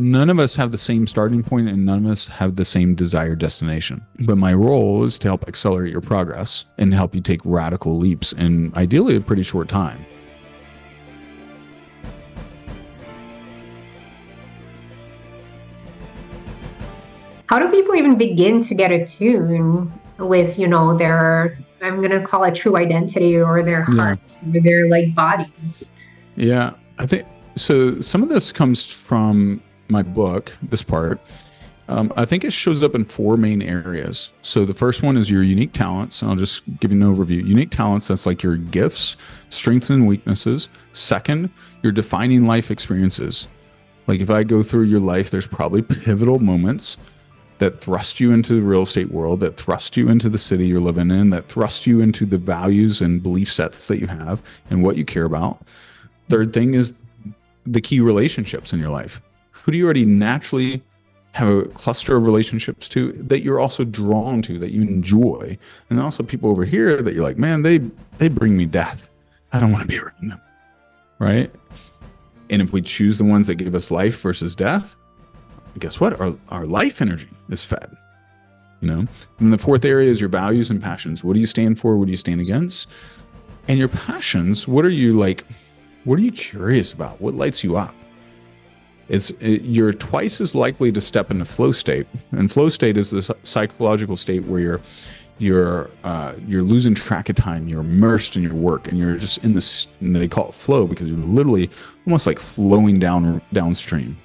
none of us have the same starting point and none of us have the same desired destination. But my role is to help accelerate your progress and help you take radical leaps in ideally a pretty short time. How do people even begin to get attuned with, their, I'm going to call it true identity, or their hearts, or their like bodies? Yeah, I think so. Some of this comes from my book, this part. I think it shows up in 4 main areas. So the first one is your unique talents. I'll just give you an overview. Unique talents, that's like your gifts, strengths, and weaknesses. Second, your defining life experiences. Like if I go through your life, there's probably pivotal moments that thrust you into the real estate world, that thrust you into the city you're living in, that thrust you into the values and belief sets that you have and what you care about. Third thing is the key relationships in your life. Who do you already naturally have a cluster of relationships to that you're also drawn to, that you enjoy? And then also people over here that you're like, man, they bring me death. I don't want to be around them, right? And if we choose the ones that give us life versus death, guess what? Our life energy is fed, And the fourth area is your values and passions. What do you stand for? What do you stand against? And your passions, what are you like? What are you curious about? What lights you up? You're twice as likely to step into flow state. And flow state is the psychological state where you're losing track of time. You're immersed in your work, and you're just in this. And they call it flow because you're literally almost like flowing downstream.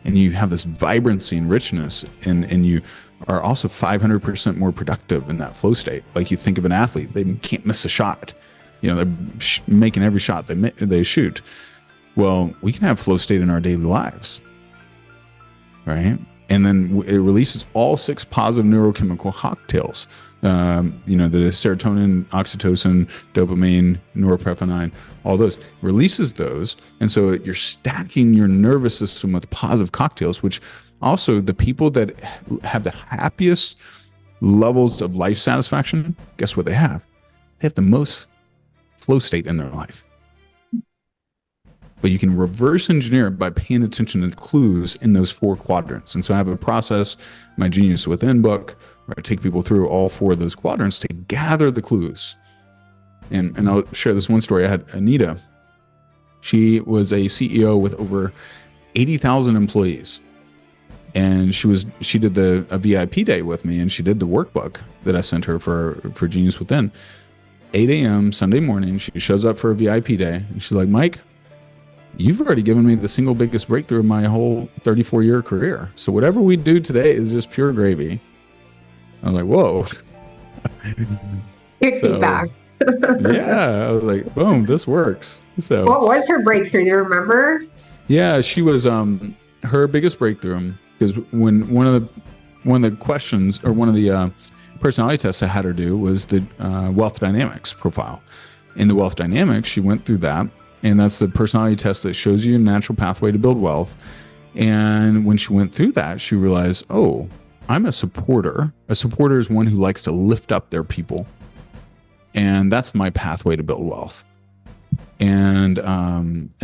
And you have this vibrancy and richness, and you are also 500% more productive in that flow state. Like you think of an athlete, they can't miss a shot. They're making every shot they shoot. Well, we can have flow state in our daily lives, right? And then it releases all 6 positive neurochemical cocktails. The serotonin, oxytocin, dopamine, norepinephrine, all those, releases those. And so you're stacking your nervous system with positive cocktails, which also the people that have the happiest levels of life satisfaction, guess what they have? They have the most flow state in their life. But you can reverse engineer it by paying attention to the clues in those 4 quadrants. And so I have a process, my Genius Within book, where I take people through all 4 of those quadrants to gather the clues. And I'll share this one story. I had Anita. She was a CEO with over 80,000 employees. And she did a VIP day with me, and she did the workbook that I sent her for Genius Within. 8 a.m. Sunday morning, she shows up for a VIP day, and she's like, Mike, you've already given me the single biggest breakthrough of my whole 34-year career. So whatever we do today is just pure gravy. I was like, whoa. Your feedback. Yeah, I was like, boom, this works. So what was her breakthrough? Do you remember? Yeah, she was her biggest breakthrough, because when one of the questions, or one of the personality tests I had her do, was the wealth dynamics profile. In the wealth dynamics, she went through that. And that's the personality test that shows you a natural pathway to build wealth. And when she went through that, she realized, oh, I'm a supporter. A supporter is one who likes to lift up their people. And that's my pathway to build wealth. And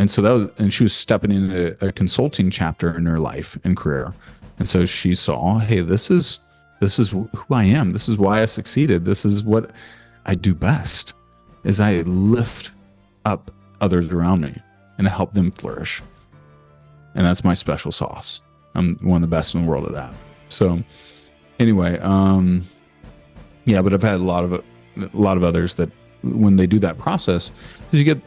so she was stepping into a consulting chapter in her life and career. And so she saw, hey, this is who I am. This is why I succeeded. This is what I do best, is I lift up others around me and help them flourish. And that's my special sauce. I'm one of the best in the world at that. So anyway, but I've had a lot of others that when they do that process, because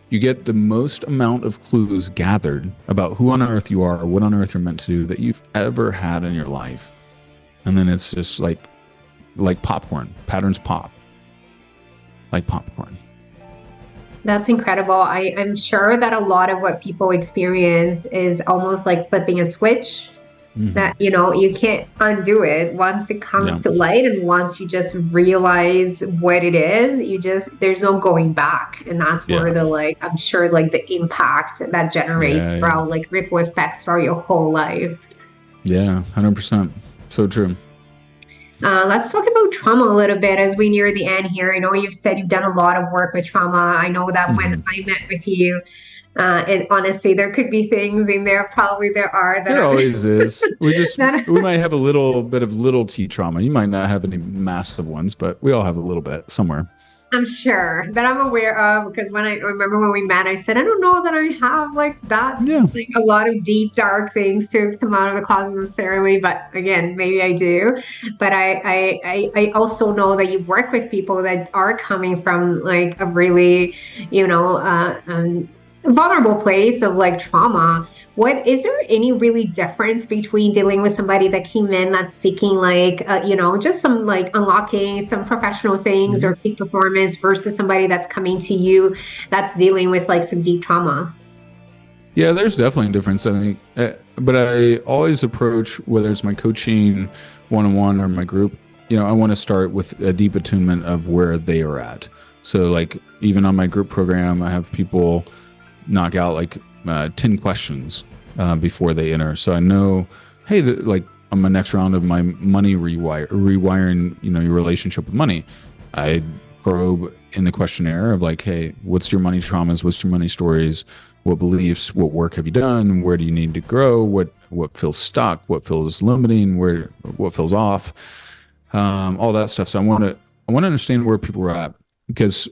you get the most amount of clues gathered about who on earth you are, or what on earth you're meant to do, that you've ever had in your life. And then it's just like popcorn. Patterns pop like popcorn. That's incredible. I'm sure that a lot of what people experience is almost like flipping a switch, that, you can't undo it once it comes to light. And once you just realize what it is, there's no going back. And that's where I'm sure the impact that generates throughout, ripple effects throughout your whole life. Yeah, 100%. So true. Let's talk about trauma a little bit as we near the end here. I know you've said you've done a lot of work with trauma. I know that when I met with you, And honestly, there could be things in there, probably there are that There are always is. that We might have a little bit of little T trauma. You might not have any massive ones, but we all have a little bit somewhere. I'm sure that I'm aware of, because when I remember when we met, I said, I don't know that I have like that, Yeah. like a lot of deep, dark things to come out of the closet necessarily. But again, maybe I do. But I also know that you work with people that are coming from like a really, vulnerable place of like trauma. What is there any really difference between dealing with somebody that came in that's seeking like just some like unlocking some professional things Mhm. or peak performance versus somebody that's coming to you that's dealing with like some deep trauma? Yeah, there's definitely a difference. I think, but I always approach whether it's my coaching one-on-one or my group. I want to start with a deep attunement of where they are at. So, like, even on my group program, I have people knock out like 10 questions before they enter. So I know, hey, like on my next round of my money rewiring, your relationship with money, I probe in the questionnaire of like, hey, what's your money traumas? What's your money stories? What beliefs? What work have you done? Where do you need to grow? What feels stuck? What feels limiting? What feels off? All that stuff. So I want to understand where people are at, because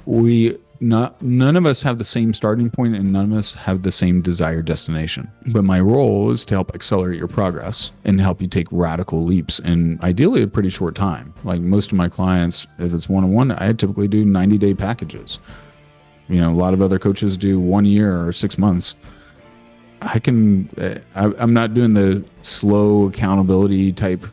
we not none of us have the same starting point and none of us have the same desired destination. But my role is to help accelerate your progress and help you take radical leaps in ideally a pretty short time. Like most of my clients, if it's one-on-one, I typically do 90-day packages. A lot of other coaches do 1 year or 6 months. I'm not doing the slow accountability type.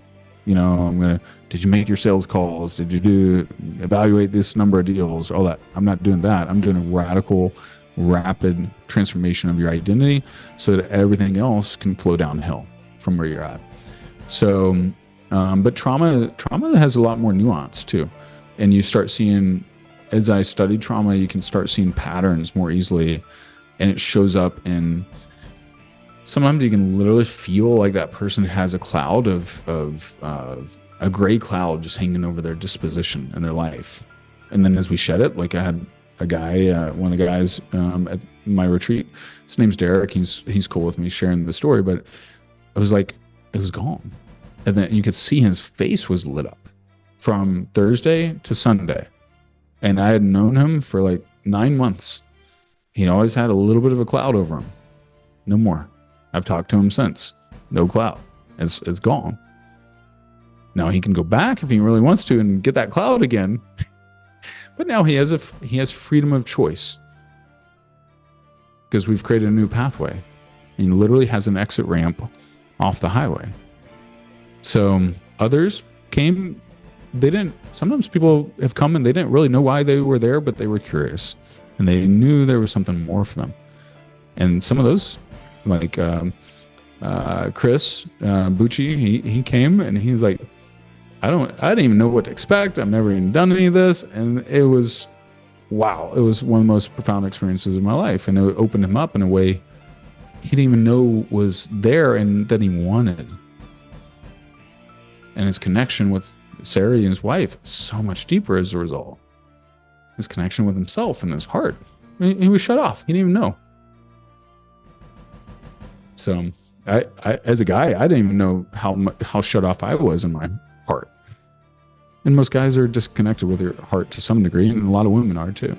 Did you make your sales calls? Did you evaluate this number of deals? All that. I'm not doing that. I'm doing a radical, rapid transformation of your identity so that everything else can flow downhill from where you're at. So, but trauma has a lot more nuance too. And you start seeing, as I studied trauma, you can start seeing patterns more easily, and it shows up in, sometimes you can literally feel like that person has a cloud of a gray cloud just hanging over their disposition and their life. And then as we shed it, like I had a guy, one of the guys at my retreat, his name's Derek. He's cool with me sharing the story, but it was like, it was gone. And then you could see his face was lit up from Thursday to Sunday. And I had known him for like 9 months. He always had a little bit of a cloud over him. No more. I've talked to him since. No cloud. It's gone. Now he can go back if he really wants to and get that cloud again. But now he has freedom of choice, because we've created a new pathway. He literally has an exit ramp off the highway. So others came, sometimes people have come and they didn't really know why they were there, but they were curious and they knew there was something more for them. And some of those, like Chris Bucci, he came and he's like, I didn't even know what to expect. I've never even done any of this. And it was, wow. It was one of the most profound experiences of my life. And it opened him up in a way he didn't even know was there and that he wanted. And his connection with Sarah and his wife is so much deeper as a result. His connection with himself and his heart. He was shut off. He didn't even know. So I as a guy, I didn't even know how shut off I was in my heart. And most guys are disconnected with their heart to some degree, and a lot of women are too.